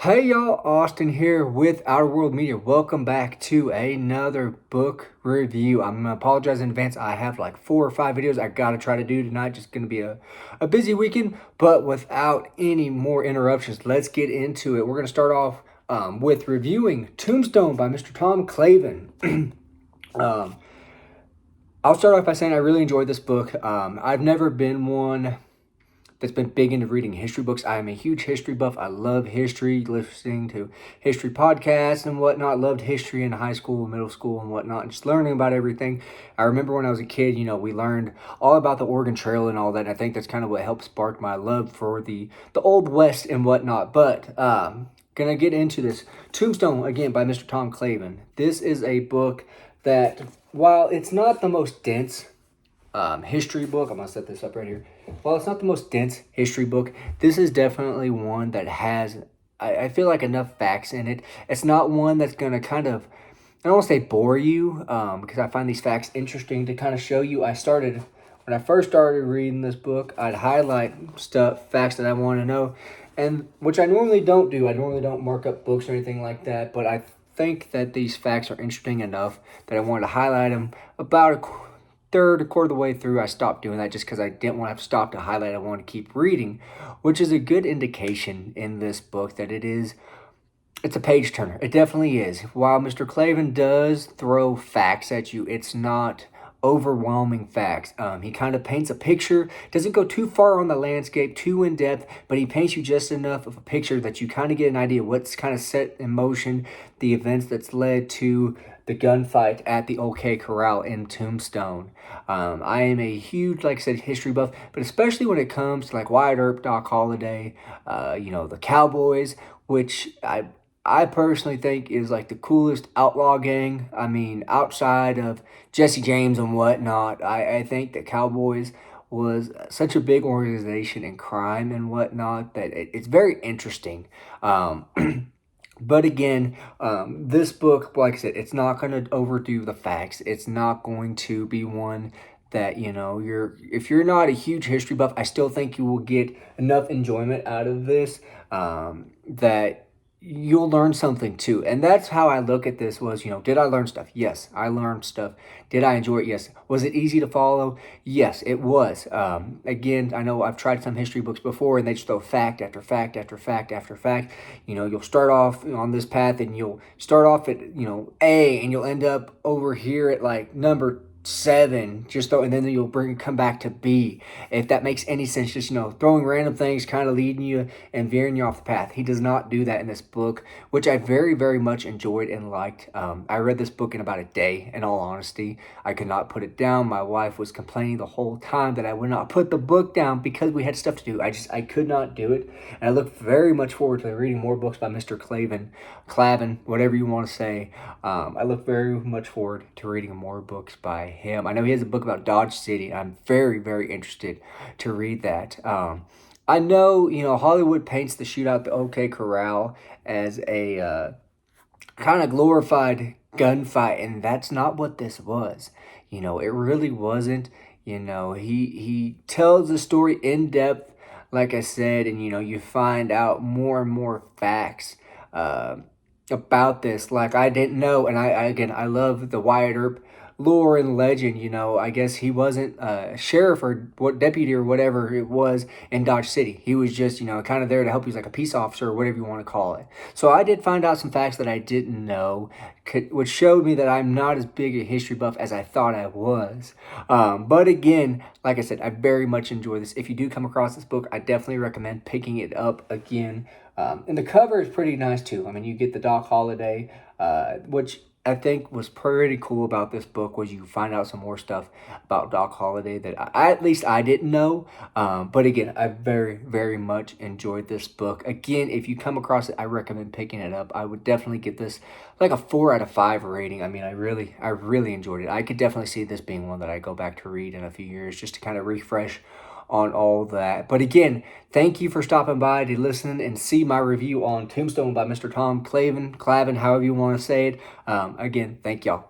Hey y'all, Austin here with Outer World Media. Welcome back to another book review. I'm gonna apologize in advance. I have like 4 or 5 videos I gotta try to do tonight. Just gonna be a busy weekend, but without any more interruptions, let's get into it. We're gonna start off with reviewing Tombstone by Mr. Tom Clavin. um, I'll start off by saying I really enjoyed this book. I've never been one that's been big into reading history books. I am a huge history buff. I love history, listening to history podcasts and whatnot. Loved history in high school, middle school, and whatnot, and just learning about everything. I remember when I was a kid, we learned all about the Oregon Trail and all that. And I think that's kind of what helped spark my love for the Old West and whatnot. But gonna get into this. Tombstone, again, by Mr. Tom Clavin. This is a book that, while it's not the most dense history book. I'm going to set this up right here. While it's not the most dense history book, this is definitely one that has, I feel like, enough facts in it. It's not one that's going to kind of, I don't want to say bore you, because I find these facts interesting to kind of show you. When I first started reading this book, I'd highlight facts that I want to know, and which I normally don't do. I normally don't mark up books or anything like that, but I think that these facts are interesting enough that I wanted to highlight them. About a quarter of the way through, I stopped doing that just because I didn't want to stop to highlight. I want to keep reading, which is a good indication in this book that it's a page turner. It definitely is. While Mr. Clavin does throw facts at you, it's not overwhelming facts. He kind of paints a picture, doesn't go too far on the landscape, too in depth, but he paints you just enough of a picture that you kind of get an idea what's kind of set in motion, the events that's led to the gunfight at the OK Corral in Tombstone. I am a huge, like I said, history buff, but especially when it comes to like Wyatt Earp, Doc Holliday, the Cowboys, which I personally think is like the coolest outlaw gang. I mean, outside of Jesse James and whatnot, I think the Cowboys was such a big organization in crime and whatnot that it's very interesting. But again, this book, like I said, it's not going to overdo the facts. It's not going to be one that, if you're not a huge history buff, I still think you will get enough enjoyment out of this that you'll learn something too. And that's how I look at this was, did I learn stuff? Yes, I learned stuff. Did I enjoy it? Yes. Was it easy to follow? Yes, it was. Again, I know I've tried some history books before and they just throw fact after fact after fact after fact. You'll start off on this path and you'll start off at, A, and you'll end up over here at like number 7, and then you'll come back to B. If that makes any sense, just throwing random things, kind of leading you and veering you off the path. He does not do that in this book, which I very, very much enjoyed and liked. I read this book in about a day. In all honesty, I could not put it down. My wife was complaining the whole time that I would not put the book down because we had stuff to do. I could not do it, and I look very much forward to reading more books by Mr. Clavin, whatever you want to say. I look very much forward to reading more books by him. I know he has a book about Dodge City. I'm very, very interested to read that. I know, Hollywood paints the shootout at the OK Corral as a kind of glorified gunfight, and that's not what this was. It really wasn't. He tells the story in depth, like I said, and you find out more and more facts about this like I didn't know. And I love the Wyatt Earp lore and legend. I guess he wasn't a sheriff or what deputy or whatever it was in Dodge City. He was just kind of there to help. He's like a peace officer or whatever you want to call it. So I did find out some facts that I didn't know, which showed me that I'm not as big a history buff as I thought I was. But again, like I said, I very much enjoy this. If you do come across this book, I definitely recommend picking it up again. And the cover is pretty nice too. I mean, you get the Doc Holliday, which I think was pretty cool about this book was you find out some more stuff about Doc Holliday that at least I didn't know. But again, I very, very much enjoyed this book. Again, if you come across it, I recommend picking it up. I would definitely get this like a 4 out of 5 rating. I mean, I really enjoyed it. I could definitely see this being one that I go back to read in a few years just to kind of refresh on all that. But again, thank you for stopping by to listen and see my review on Tombstone by Mr. Tom Clavin, however you want to say it. Again, thank y'all.